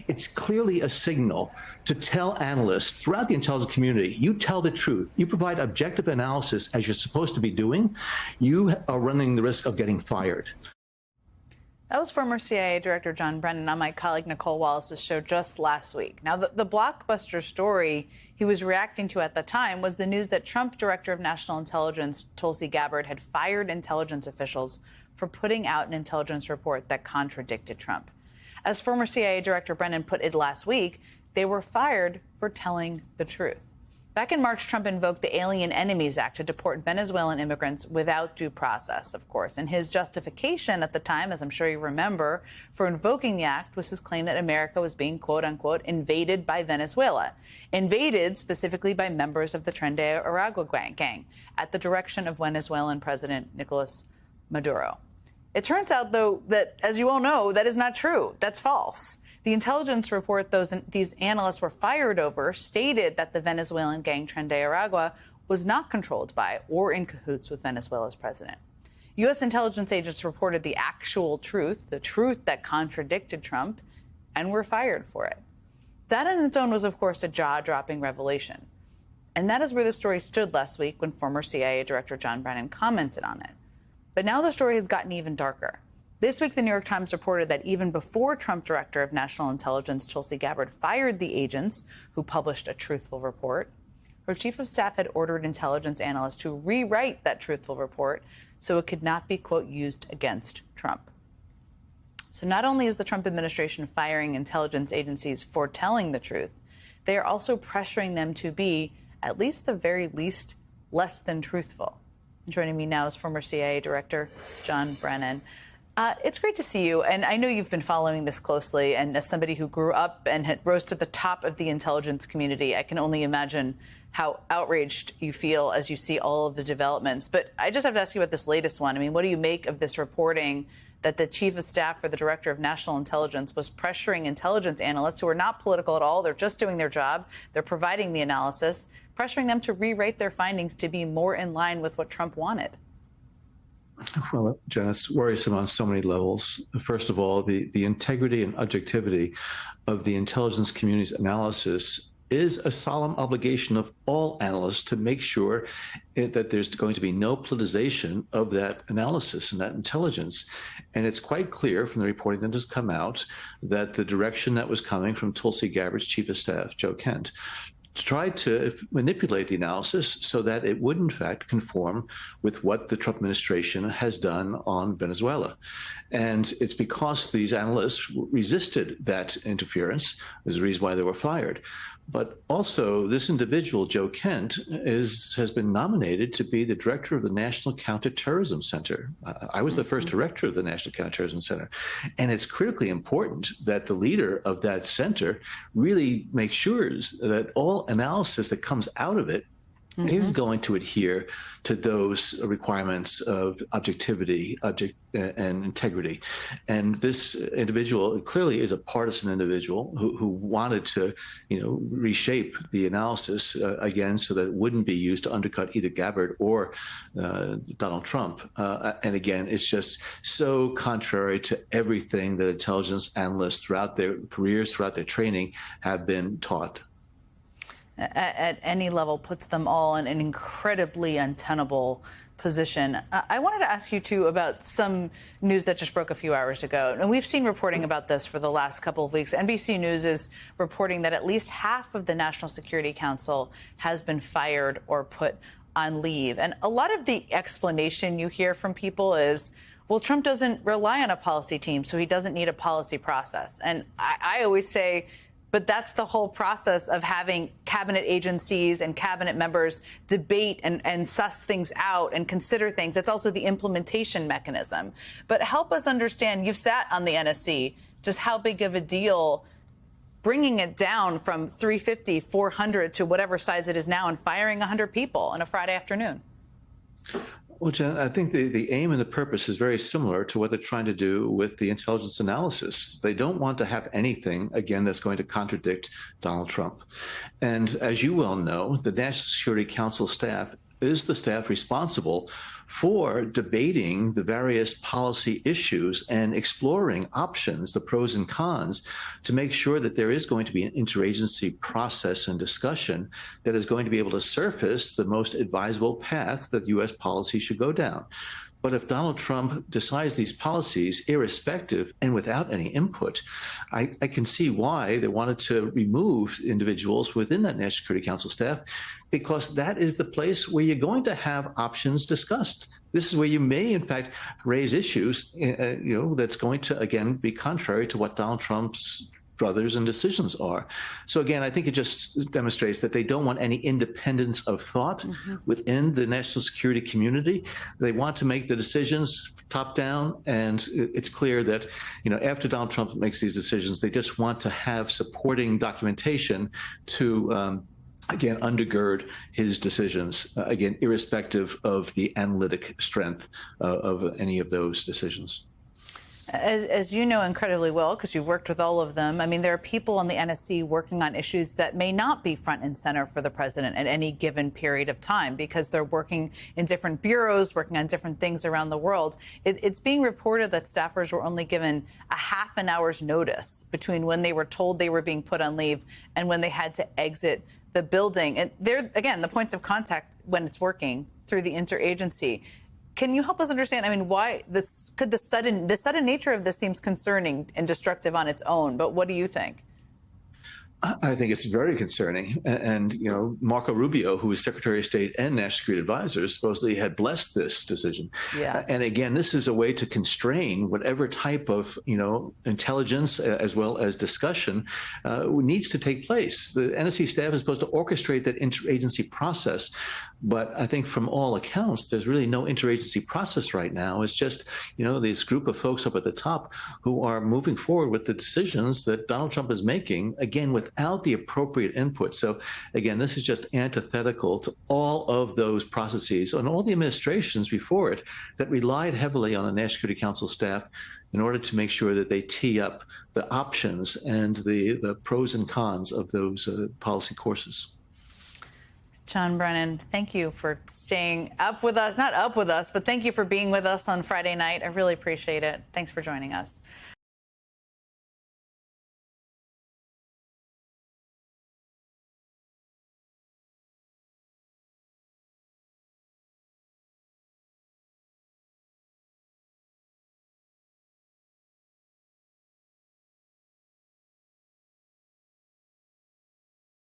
It's clearly a signal to tell analysts throughout the intelligence community, you tell the truth, you provide objective analysis as you're supposed to be doing, you are running the risk of getting fired. That was former CIA Director John Brennan on my colleague Nicole Wallace's show just last week. Now, the blockbuster story he was reacting to at the time was the news that Trump Director of National Intelligence Tulsi Gabbard had fired intelligence officials for putting out an intelligence report that contradicted Trump. As former CIA Director Brennan put it last week, they were fired for telling the truth. Back in March, Trump invoked the Alien Enemies Act to deport Venezuelan immigrants without due process, of course. And his justification at the time, as I'm sure you remember, for invoking the act was his claim that America was being, quote unquote, invaded by Venezuela. Invaded specifically by members of the Tren de Aragua gang at the direction of Venezuelan President Nicolas Maduro. It turns out, though, that, as you all know, that is not true. That's false. The intelligence report these analysts were fired over stated that the Venezuelan gang Tren de Aragua was not controlled by or in cahoots with Venezuela's president. U.S. intelligence agents reported the actual truth, the truth that contradicted Trump, and were fired for it. That in its own was, of course, a jaw-dropping revelation. And that is where the story stood last week when former CIA Director John Brennan commented on it. But now the story has gotten even darker. This week, the New York Times reported that even before Trump Director of National Intelligence Tulsi Gabbard fired the agents who published a truthful report, her chief of staff had ordered intelligence analysts to rewrite that truthful report so it could not be, quote, used against Trump. So not only is the Trump administration firing intelligence agencies for telling the truth, they are also pressuring them to be, at least the very least, less than truthful. Joining me now is former CIA Director John Brennan. It's great to see you, and I know you've been following this closely, and as somebody who grew up and had rose to the top of the intelligence community, I can only imagine how outraged you feel as you see all of the developments. But I just have to ask you about this latest one. I mean, what do you make of this reporting that the chief of staff for the Director of National Intelligence was pressuring intelligence analysts who are not political at all, they're just doing their job, they're providing the analysis, pressuring them to rewrite their findings to be more in line with what Trump wanted? Well, Jen, it's worrisome on so many levels. First of all, the integrity and objectivity of the intelligence community's analysis is a solemn obligation of all analysts to make sure that there's going to be no politicization of that analysis and that intelligence. And it's quite clear from the reporting that has come out that the direction that was coming from Tulsi Gabbard's chief of staff, Joe Kent, tried to manipulate the analysis so that it would, in fact, conform with what the Trump administration has done on Venezuela. And it's because these analysts resisted that interference is the reason why they were fired. But also, this individual, Joe Kent, has been nominated to be the director of the National Counterterrorism Center. I was the first director of the National Counterterrorism Center. And it's critically important that the leader of that center really makes sure that all analysis that comes out of it is going to adhere to those requirements of objectivity and integrity. And this individual clearly is a partisan individual who wanted to, reshape the analysis again so that it wouldn't be used to undercut either Gabbard or Donald Trump. And again, it's just so contrary to everything that intelligence analysts throughout their careers, throughout their training, have been taught. At any level, puts them all in an incredibly untenable position. I wanted to ask you, too, about some news that just broke a few hours ago. And we've seen reporting about this for the last couple of weeks. NBC News is reporting that at least half of the National Security Council has been fired or put on leave. And a lot of the explanation you hear from people is, well, Trump doesn't rely on a policy team, so he doesn't need a policy process. And I always say, but that's the whole process of having cabinet agencies and cabinet members debate and suss things out and consider things. It's also the implementation mechanism. But help us understand, you've sat on the NSC, just how big of a deal bringing it down from 350, 400 to whatever size it is now and firing 100 people on a Friday afternoon. Well, Jen, I think the aim and the purpose is very similar to what they're trying to do with the intelligence analysis. They don't want to have anything, again, that's going to contradict Donald Trump. And as you well know, the National Security Council staff is the staff responsible for debating the various policy issues and exploring options, the pros and cons, to make sure that there is going to be an interagency process and discussion that is going to be able to surface the most advisable path that U.S. policy should go down. But if Donald Trump decides these policies irrespective and without any input, I can see why they wanted to remove individuals within that National Security Council staff, because that is the place where you're going to have options discussed. This is where you may, in fact, raise issues, that's going to, again, be contrary to what Donald Trump's brothers and decisions are. So again, I think it just demonstrates that they don't want any independence of thought within the national security community. They want to make the decisions top down, and it's clear that, after Donald Trump makes these decisions, they just want to have supporting documentation to again, undergird his decisions, again, irrespective of the analytic strength of any of those decisions. As you know incredibly well, because you've worked with all of them, I mean, there are people on the NSC working on issues that may not be front and center for the president at any given period of time because they're working in different bureaus, working on different things around the world. It's being reported that staffers were only given a half an hour's notice between when they were told they were being put on leave and when they had to exit the building. And they're, again, the points of contact when it's working through the interagency. Can you help us understand, I mean, why this could the sudden nature of this seems concerning and destructive on its own, but what do you think? I think it's very concerning. And, Marco Rubio, who is Secretary of State and National Security Advisor, supposedly had blessed this decision. Yeah. And again, this is a way to constrain whatever type of, intelligence as well as discussion needs to take place. The NSC staff is supposed to orchestrate that interagency process. But I think from all accounts, there's really no interagency process right now. It's just, this group of folks up at the top who are moving forward with the decisions that Donald Trump is making, again, without the appropriate input. So, again, this is just antithetical to all of those processes and all the administrations before it that relied heavily on the National Security Council staff in order to make sure that they tee up the options and the pros and cons of those policy courses. John Brennan, thank you for staying up with us, not up with us, but thank you for being with us on Friday night. I really appreciate it. Thanks for joining us.